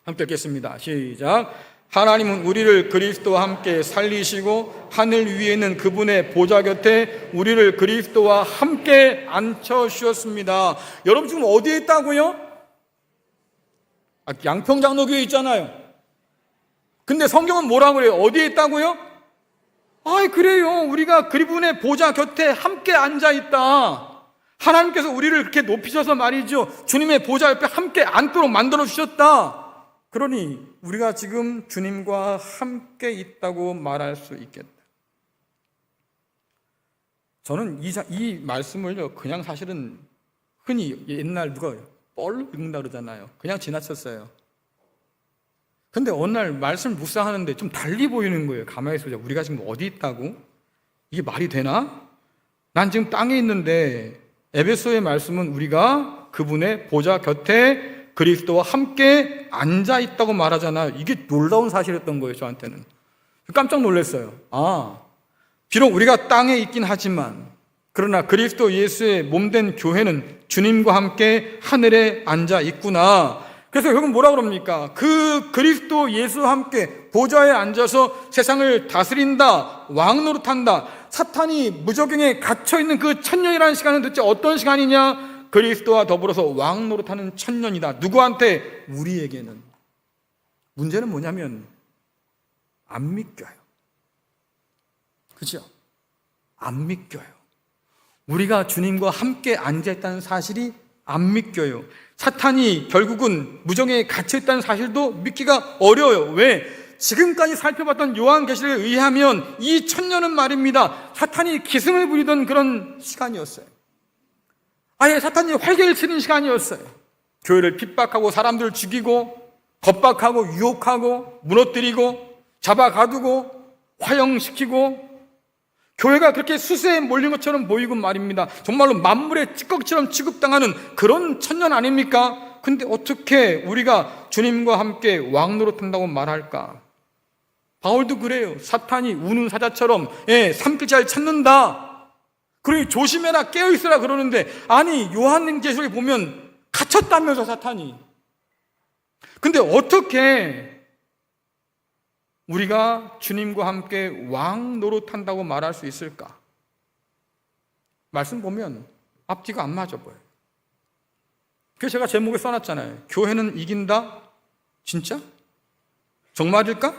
함께 읽겠습니다. 시작. 하나님은 우리를 그리스도와 함께 살리시고 하늘 위에 있는 그분의 보좌 곁에 우리를 그리스도와 함께 앉혀주셨습니다. 여러분 지금 어디에 있다고요? 양평장로교회 있잖아요. 근데 성경은 뭐라고 그래요? 어디에 있다고요? 그래요. 우리가 그분의 보좌 곁에 함께 앉아있다. 하나님께서 우리를 그렇게 높이셔서 말이죠, 주님의 보좌 옆에 함께 앉도록 만들어주셨다. 그러니 우리가 지금 주님과 함께 있다고 말할 수 있겠다. 저는 이 말씀을요 그냥 사실은 흔히 옛날 누가 뻘로 읽는다 그러잖아요. 그냥 지나쳤어요. 근데 어느 날 말씀을 묵상하는데 좀 달리 보이는 거예요. 가만히 있어보자. 우리가 지금 어디 있다고? 이게 말이 되나? 난 지금 땅에 있는데 에베소의 말씀은 우리가 그분의 보좌 곁에 그리스도와 함께 앉아있다고 말하잖아요. 이게 놀라운 사실이었던 거예요. 저한테는 깜짝 놀랐어요. 비록 우리가 땅에 있긴 하지만 그러나 그리스도 예수의 몸된 교회는 주님과 함께 하늘에 앉아있구나. 그래서 결국 뭐라 그럽니까? 그 그리스도 예수와 함께 보좌에 앉아서 세상을 다스린다, 왕 노릇한다. 사탄이 무저경에 갇혀있는 그 천년이라는 시간은 도대체 어떤 시간이냐? 그리스도와 더불어서 왕 노릇하는 천년이다. 누구한테? 우리에게는. 문제는 뭐냐면 안 믿겨요. 그렇죠? 안 믿겨요. 우리가 주님과 함께 앉아있다는 사실이 안 믿겨요. 사탄이 결국은 무정에 갇혀있다는 사실도 믿기가 어려워요. 왜? 지금까지 살펴봤던 요한계시록에 의하면 이 천년은 말입니다, 사탄이 기승을 부리던 그런 시간이었어요. 아예 사탄이 활개를 치는 시간이었어요. 교회를 핍박하고 사람들을 죽이고 겁박하고 유혹하고 무너뜨리고 잡아가두고 화형시키고 교회가 그렇게 수세에 몰린 것처럼 보이고 말입니다. 정말로 만물의 찌꺼기처럼 취급당하는 그런 천년 아닙니까? 근데 어떻게 우리가 주님과 함께 왕 노릇한다고 말할까? 바울도 그래요. 사탄이 우는 사자처럼 삼킬자를 찾는다. 그러니 조심해라, 깨어있으라 그러는데, 아니 요한계시록에 보면 갇혔다면서 사탄이. 근데 어떻게 우리가 주님과 함께 왕 노릇한다고 말할 수 있을까? 말씀 보면 앞뒤가 안 맞아 보여요. 그래서 제가 제목에 써놨잖아요. 교회는 이긴다? 진짜? 정말일까?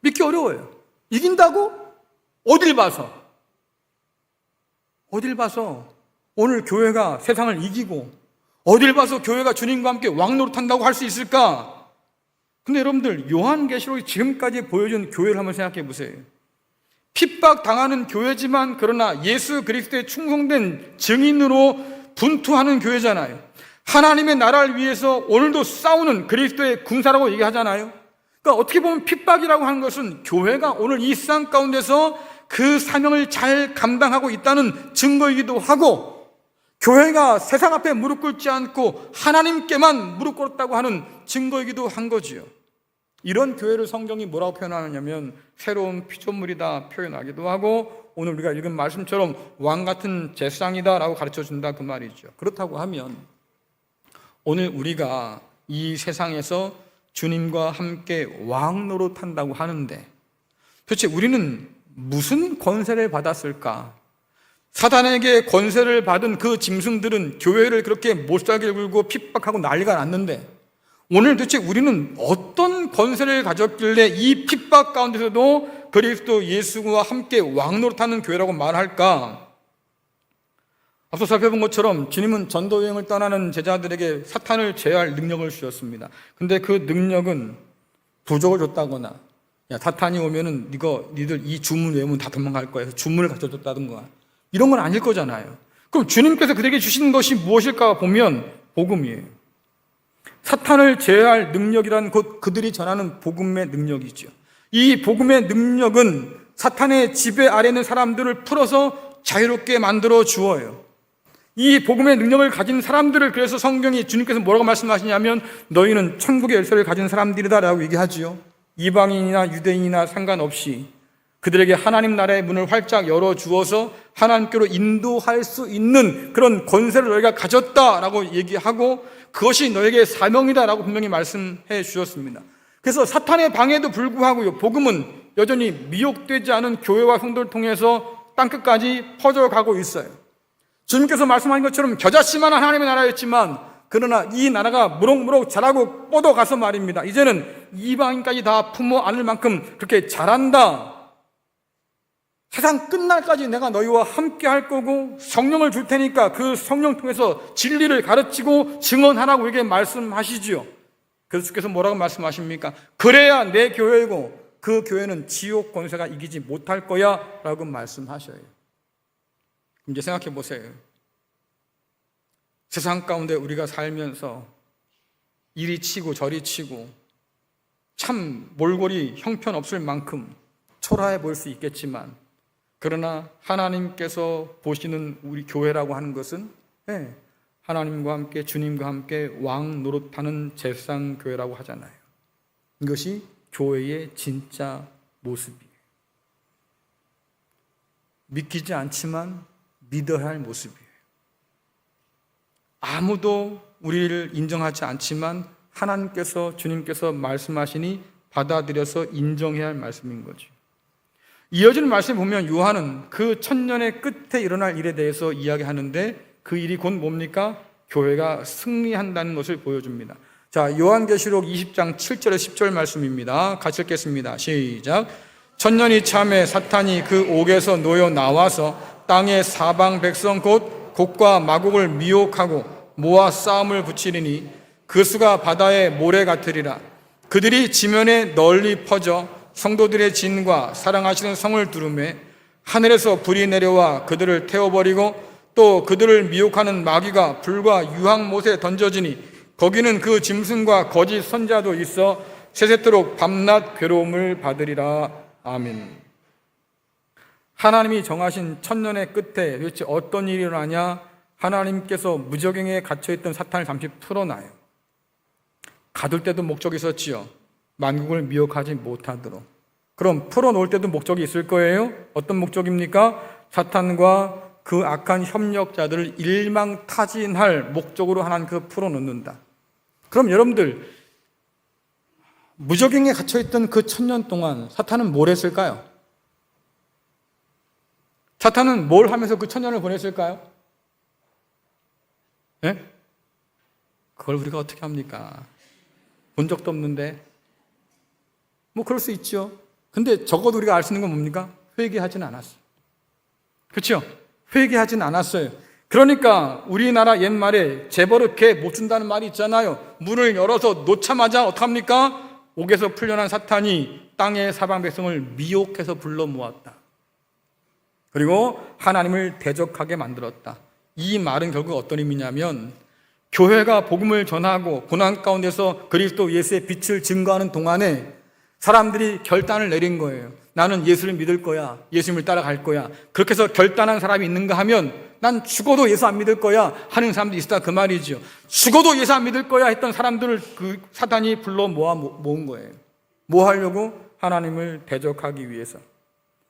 믿기 어려워요. 이긴다고? 어딜 봐서? 어딜 봐서 오늘 교회가 세상을 이기고, 어딜 봐서 교회가 주님과 함께 왕 노릇한다고 할 수 있을까? 근데 여러분들, 요한계시록이 지금까지 보여준 교회를 한번 생각해 보세요. 핍박당하는 교회지만 그러나 예수 그리스도에 충성된 증인으로 분투하는 교회잖아요. 하나님의 나라를 위해서 오늘도 싸우는 그리스도의 군사라고 얘기하잖아요. 그러니까 어떻게 보면 핍박이라고 하는 것은 교회가 오늘 이 세상 가운데서 그 사명을 잘 감당하고 있다는 증거이기도 하고, 교회가 세상 앞에 무릎 꿇지 않고 하나님께만 무릎 꿇었다고 하는 증거이기도 한 거지요. 이런 교회를 성경이 뭐라고 표현하느냐면 새로운 피조물이다 표현하기도 하고, 오늘 우리가 읽은 말씀처럼 왕 같은 제사장이다 라고 가르쳐준다 그 말이죠. 그렇다고 하면 오늘 우리가 이 세상에서 주님과 함께 왕 노릇한다고 하는데 도대체 우리는 무슨 권세를 받았을까? 사단에게 권세를 받은 그 짐승들은 교회를 그렇게 못살게 굴고 핍박하고 난리가 났는데, 오늘 도대체 우리는 어떤 권세를 가졌길래 이 핍박 가운데서도 그리스도 예수와 함께 왕 노릇하는 교회라고 말할까? 앞서 살펴본 것처럼 주님은 전도 여행을 떠나는 제자들에게 사탄을 제어할 능력을 주셨습니다. 근데 그 능력은 부족을 줬다거나, 야, 사탄이 오면은 니들 이 주문 외우면 다 도망갈 거야, 해서 주문을 가르쳐줬다든가, 이런 건 아닐 거잖아요. 그럼 주님께서 그들에게 주신 것이 무엇일까 보면 복음이에요. 사탄을 제어할 능력이란 곧 그들이 전하는 복음의 능력이죠. 이 복음의 능력은 사탄의 지배 아래 있는 사람들을 풀어서 자유롭게 만들어 주어요. 이 복음의 능력을 가진 사람들을, 그래서 성경이 주님께서 뭐라고 말씀하시냐면 너희는 천국의 열쇠를 가진 사람들이다 라고 얘기하지요. 이방인이나 유대인이나 상관없이 그들에게 하나님 나라의 문을 활짝 열어주어서 하나님께로 인도할 수 있는 그런 권세를 너희가 가졌다라고 얘기하고, 그것이 너에게 사명이다라고 분명히 말씀해 주셨습니다. 그래서 사탄의 방해에도 불구하고요, 복음은 여전히 미혹되지 않은 교회와 성도를 통해서 땅끝까지 퍼져가고 있어요. 주님께서 말씀하신 것처럼 겨자씨만한 하나님의 나라였지만, 그러나 이 나라가 무럭무럭 자라고 뻗어가서 말입니다, 이제는 이방인까지 다 품어 안을 만큼 그렇게 자란다. 세상 끝날까지 내가 너희와 함께 할 거고 성령을 줄 테니까 그 성령 통해서 진리를 가르치고 증언하라고 이렇게 말씀하시지요. 그래서 주께서 뭐라고 말씀하십니까? 그래야 내 교회이고 그 교회는 지옥 권세가 이기지 못할 거야 라고 말씀하셔요. 이제 생각해 보세요. 세상 가운데 우리가 살면서 이리 치고 저리 치고 참 몰골이 형편없을 만큼 초라해 보일 수 있겠지만, 그러나 하나님께서 보시는 우리 교회라고 하는 것은 하나님과 함께 주님과 함께 왕 노릇하는 제사장 교회라고 하잖아요. 이것이 교회의 진짜 모습이에요. 믿기지 않지만 믿어야 할 모습이에요. 아무도 우리를 인정하지 않지만 하나님께서, 주님께서 말씀하시니 받아들여서 인정해야 할 말씀인 거죠. 이어지는 말씀을 보면 요한은 그 천년의 끝에 일어날 일에 대해서 이야기하는데, 그 일이 곧 뭡니까? 교회가 승리한다는 것을 보여줍니다. 자, 요한계시록 20장 7절에 10절 말씀입니다. 같이 읽겠습니다. 시작. 천년이 참에 사탄이 그 옥에서 놓여 나와서 땅의 사방 백성 곧 곡과 마곡을 미혹하고 모아 싸움을 붙이리니 그 수가 바다의 모래 같으리라. 그들이 지면에 널리 퍼져 성도들의 진과 사랑하시는 성을 두르매 하늘에서 불이 내려와 그들을 태워버리고 또 그들을 미혹하는 마귀가 불과 유황못에 던져지니 거기는 그 짐승과 거짓 선자도 있어 세세토록 밤낮 괴로움을 받으리라. 아멘. 하나님이 정하신 천년의 끝에 도대체 어떤 일이 일어나냐? 하나님께서 무적행에 갇혀있던 사탄을 잠시 풀어놔요. 가둘 때도 목적이 있었지요. 만국을 미혹하지 못하도록. 그럼 풀어놓을 때도 목적이 있을 거예요. 어떤 목적입니까? 사탄과 그 악한 협력자들을 일망타진할 목적으로 하나님 그 풀어놓는다. 그럼 여러분들, 무적행에 갇혀있던 그 1000년 동안 사탄은 뭘 했을까요? 사탄은 뭘 하면서 그 1000년을 보냈을까요? 예? 그걸 우리가 어떻게 합니까? 본 적도 없는데. 뭐 그럴 수 있죠. 근데 적어도 우리가 알 수 있는 건 뭡니까? 회개하진 않았어요. 그렇죠? 회개하진 않았어요. 그러니까 우리나라 옛말에 재벌은 못 준다는 말이 있잖아요. 문을 열어서 놓자마자 어떡합니까? 옥에서 풀려난 사탄이 땅의 사방 백성을 미혹해서 불러 모았다. 그리고 하나님을 대적하게 만들었다. 이 말은 결국 어떤 의미냐면 교회가 복음을 전하고 고난 가운데서 그리스도 예수의 빛을 증거하는 동안에 사람들이 결단을 내린 거예요. 나는 예수를 믿을 거야. 예수님을 따라갈 거야. 그렇게 해서 결단한 사람이 있는가 하면 난 죽어도 예수 안 믿을 거야 하는 사람들이 있었다 그 말이죠. 죽어도 예수 안 믿을 거야 했던 사람들을 그 사탄이 불러 모은 거예요. 뭐 하려고? 하나님을 대적하기 위해서.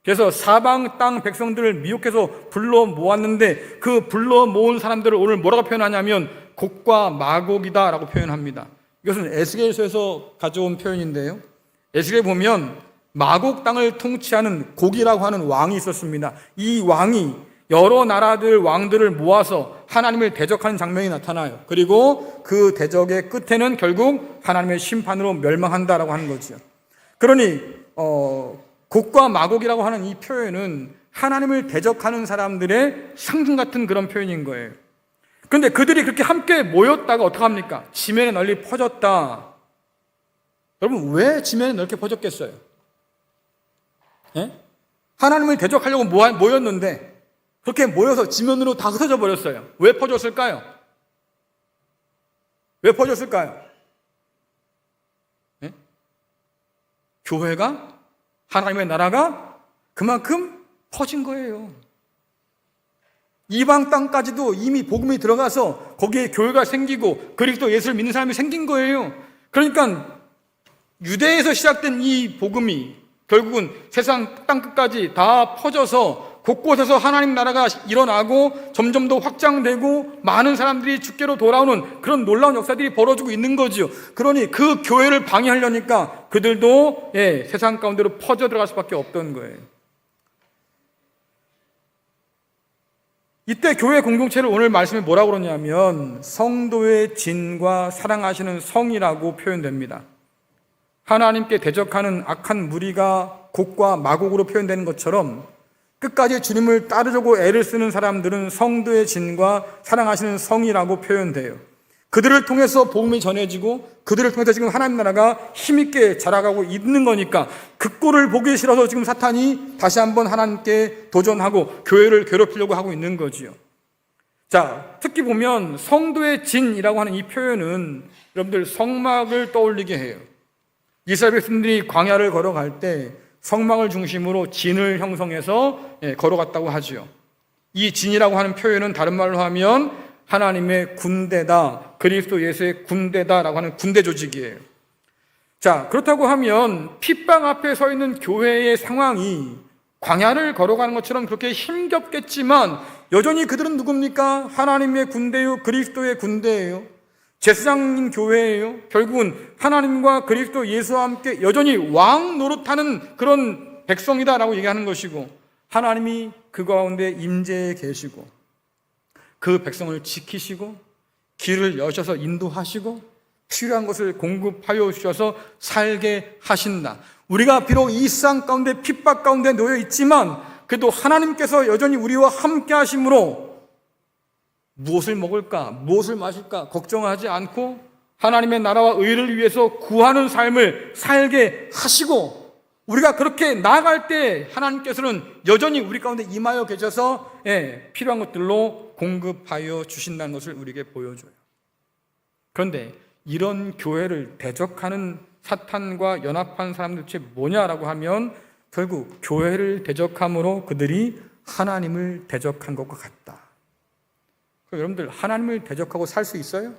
그래서 사방 땅 백성들을 미혹해서 불러 모았는데 그 불러 모은 사람들을 오늘 뭐라고 표현하냐면 곡과 마곡이다 라고 표현합니다. 이것은 에스겔서에서 가져온 표현인데요. 에스겔에 보면 마곡 땅을 통치하는 곡이라고 하는 왕이 있었습니다. 이 왕이 여러 나라들 왕들을 모아서 하나님을 대적하는 장면이 나타나요. 그리고 그 대적의 끝에는 결국 하나님의 심판으로 멸망한다라고 하는 거죠. 그러니 곡과 마곡이라고 하는 이 표현은 하나님을 대적하는 사람들의 상징 같은 그런 표현인 거예요. 그런데 그들이 그렇게 함께 모였다가 어떡합니까? 지면에 널리 퍼졌다. 여러분, 왜 지면에 넓게 퍼졌겠어요? 예? 하나님을 대적하려고 모였는데 그렇게 모여서 지면으로 다 흩어져 버렸어요. 왜 퍼졌을까요? 왜 퍼졌을까요? 예? 교회가, 하나님의 나라가 그만큼 퍼진 거예요. 이방 땅까지도 이미 복음이 들어가서 거기에 교회가 생기고 그리스도 예수를 믿는 사람이 생긴 거예요. 그러니까 유대에서 시작된 이 복음이 결국은 세상 땅끝까지 다 퍼져서 곳곳에서 하나님 나라가 일어나고 점점 더 확장되고 많은 사람들이 주께로 돌아오는 그런 놀라운 역사들이 벌어지고 있는 거죠. 그러니 그 교회를 방해하려니까 그들도 세상 가운데로 퍼져 들어갈 수밖에 없던 거예요. 이때 교회 공동체를 오늘 말씀에 뭐라고 그러냐면 성도의 진과 사랑하시는 성이라고 표현됩니다. 하나님께 대적하는 악한 무리가 곡과 마곡으로 표현되는 것처럼 끝까지 주님을 따르려고 애를 쓰는 사람들은 성도의 진과 사랑하시는 성이라고 표현돼요. 그들을 통해서 복음이 전해지고 그들을 통해서 지금 하나님 나라가 힘있게 자라가고 있는 거니까 그 꼴을 보기 싫어서 지금 사탄이 다시 한번 하나님께 도전하고 교회를 괴롭히려고 하고 있는 거지요. 자, 특히 보면 성도의 진이라고 하는 이 표현은 여러분들 성막을 떠올리게 해요. 이스라엘 백성들이 광야를 걸어갈 때 성막을 중심으로 진을 형성해서 걸어갔다고 하죠. 이 진이라고 하는 표현은 다른 말로 하면 하나님의 군대다, 그리스도 예수의 군대다라고 하는 군대 조직이에요. 자, 그렇다고 하면 핏방 앞에 서 있는 교회의 상황이 광야를 걸어가는 것처럼 그렇게 힘겹겠지만 여전히 그들은 누굽니까? 하나님의 군대요, 그리스도의 군대예요. 제사장인 교회예요. 결국은 하나님과 그리스도 예수와 함께 여전히 왕 노릇하는 그런 백성이다라고 얘기하는 것이고 하나님이 그 가운데 임재해 계시고 그 백성을 지키시고 길을 여셔서 인도하시고 필요한 것을 공급하여 주셔서 살게 하신다. 우리가 비록 이 세상 가운데 핍박 가운데 놓여 있지만 그래도 하나님께서 여전히 우리와 함께 하심으로 무엇을 먹을까, 무엇을 마실까 걱정하지 않고 하나님의 나라와 의를 위해서 구하는 삶을 살게 하시고 우리가 그렇게 나아갈 때 하나님께서는 여전히 우리 가운데 임하여 계셔서 필요한 것들로 공급하여 주신다는 것을 우리에게 보여줘요. 그런데 이런 교회를 대적하는 사탄과 연합한 사람들 도대체 뭐냐라고 하면 결국 교회를 대적함으로 그들이 하나님을 대적한 것과 같다. 여러분들 하나님을 대적하고 살 수 있어요?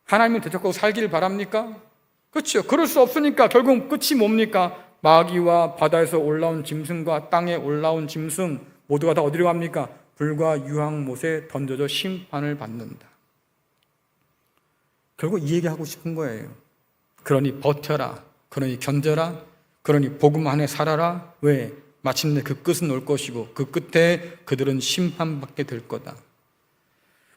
하나님을 대적하고 살기를 바랍니까? 그렇죠. 그럴 수 없으니까 결국 끝이 뭡니까? 마귀와 바다에서 올라온 짐승과 땅에 올라온 짐승 모두가 다 어디로 갑니까? 불과 유황못에 던져져 심판을 받는다. 결국 이 얘기하고 싶은 거예요. 그러니 버텨라. 그러니 견뎌라. 그러니 복음 안에 살아라. 왜? 마침내 그 끝은 올 것이고 그 끝에 그들은 심판받게 될 거다.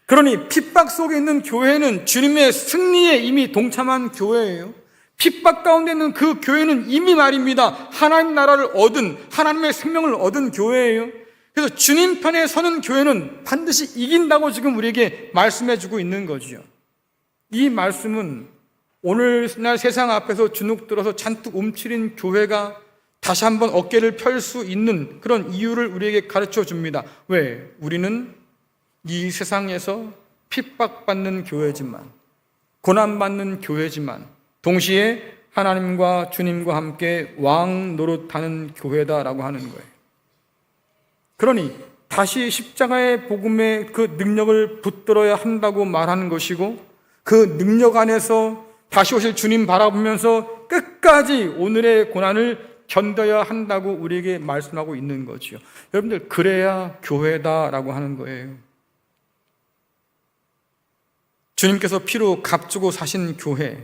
그러니 핍박 속에 있는 교회는 주님의 승리에 이미 동참한 교회예요. 핍박 가운데 있는 그 교회는 이미 말입니다, 하나님 나라를 얻은, 하나님의 생명을 얻은 교회예요. 그래서 주님 편에 서는 교회는 반드시 이긴다고 지금 우리에게 말씀해 주고 있는 거죠. 이 말씀은 오늘날 세상 앞에서 주눅 들어서 잔뜩 움츠린 교회가 다시 한번 어깨를 펼 수 있는 그런 이유를 우리에게 가르쳐 줍니다. 왜? 우리는 이 세상에서 핍박받는 교회지만, 고난받는 교회지만 동시에 하나님과 주님과 함께 왕 노릇하는 교회다라고 하는 거예요. 그러니 다시 십자가의 복음의 그 능력을 붙들어야 한다고 말하는 것이고, 그 능력 안에서 다시 오실 주님 바라보면서 끝까지 오늘의 고난을 견뎌야 한다고 우리에게 말씀하고 있는 거죠. 여러분들, 그래야 교회다라고 하는 거예요. 주님께서 피로 값주고 사신 교회,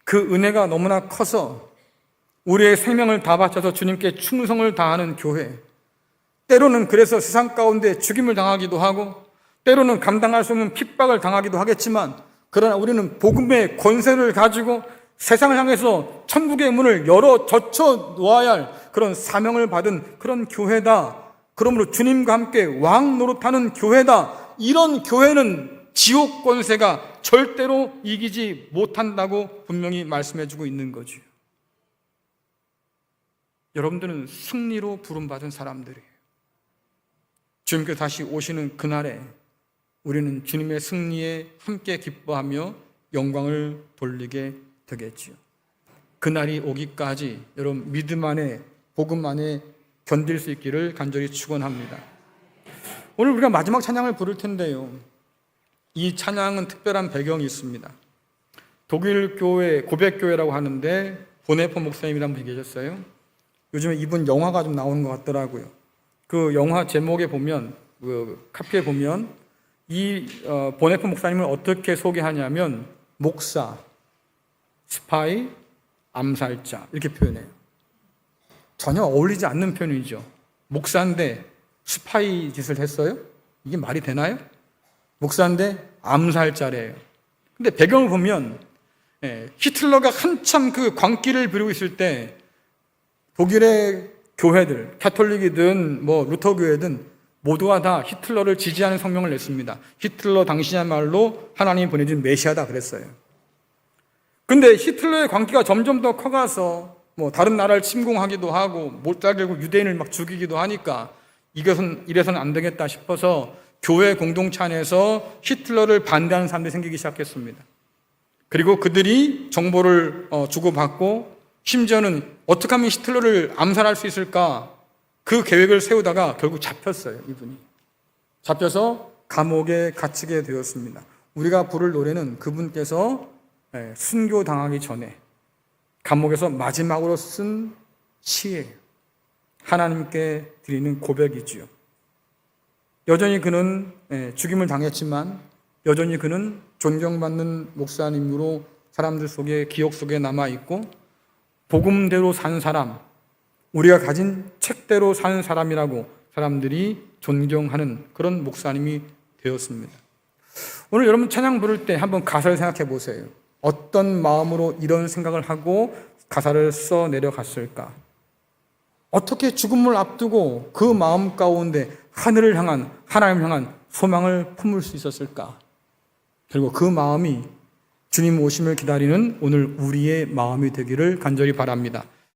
그 은혜가 너무나 커서 우리의 생명을 다 바쳐서 주님께 충성을 다하는 교회, 때로는 그래서 세상 가운데 죽임을 당하기도 하고 때로는 감당할 수 없는 핍박을 당하기도 하겠지만, 그러나 우리는 복음의 권세를 가지고 세상을 향해서 천국의 문을 열어 젖혀 놓아야 할 그런 사명을 받은 그런 교회다. 그러므로 주님과 함께 왕 노릇하는 교회다. 이런 교회는 지옥 권세가 절대로 이기지 못한다고 분명히 말씀해주고 있는 거죠. 여러분들은 승리로 부름받은 사람들이에요. 주님께서 다시 오시는 그날에 우리는 주님의 승리에 함께 기뻐하며 영광을 돌리게 되겠지요. 그날이 오기까지 여러분 믿음 안에, 복음 안에 견딜 수 있기를 간절히 축원합니다. 오늘 우리가 마지막 찬양을 부를 텐데요, 이 찬양은 특별한 배경이 있습니다. 독일 교회, 고백교회라고 하는데 보네포 목사님이라는 분이 계셨어요. 요즘에 이분 영화가 좀 나오는 것 같더라고요. 그 영화 제목에 보면, 그 카피에 보면 이 보네포 목사님을 어떻게 소개하냐면 목사, 스파이, 암살자 이렇게 표현해요. 전혀 어울리지 않는 표현이죠. 목사인데 스파이 짓을 했어요? 이게 말이 되나요? 목사인데 암살자래요. 근데 배경을 보면 히틀러가 한참 그 광기를 부리고 있을 때 독일의 교회들, 가톨릭이든 뭐 루터교회든 모두가 다 히틀러를 지지하는 성명을 냈습니다. 히틀러 당시야말로 하나님이 보내준 메시아다 그랬어요. 근데 히틀러의 광기가 점점 더 커가서 뭐 다른 나라를 침공하기도 하고 몰살되고 유대인을 막 죽이기도 하니까 이래서는 안 되겠다 싶어서 교회 공동체 안에서 히틀러를 반대하는 사람들이 생기기 시작했습니다. 그리고 그들이 정보를 주고받고 심지어는 어떻게 하면 히틀러를 암살할 수 있을까, 그 계획을 세우다가 결국 잡혔어요. 이분이 잡혀서 감옥에 갇히게 되었습니다. 우리가 부를 노래는 그분께서 순교당하기 전에 감옥에서 마지막으로 쓴 시예요. 하나님께 드리는 고백이지요. 여전히 그는 죽임을 당했지만 여전히 그는 존경받는 목사님으로 사람들 속에, 기억 속에 남아있고, 복음대로 산 사람, 우리가 가진 책대로 사는 사람이라고 사람들이 존경하는 그런 목사님이 되었습니다. 오늘 여러분 찬양 부를 때 한번 가사를 생각해 보세요. 어떤 마음으로 이런 생각을 하고 가사를 써 내려갔을까? 어떻게 죽음을 앞두고 그 마음 가운데 하늘을 향한, 하나님을 향한 소망을 품을 수 있었을까? 그리고 그 마음이 주님 오심을 기다리는 오늘 우리의 마음이 되기를 간절히 바랍니다.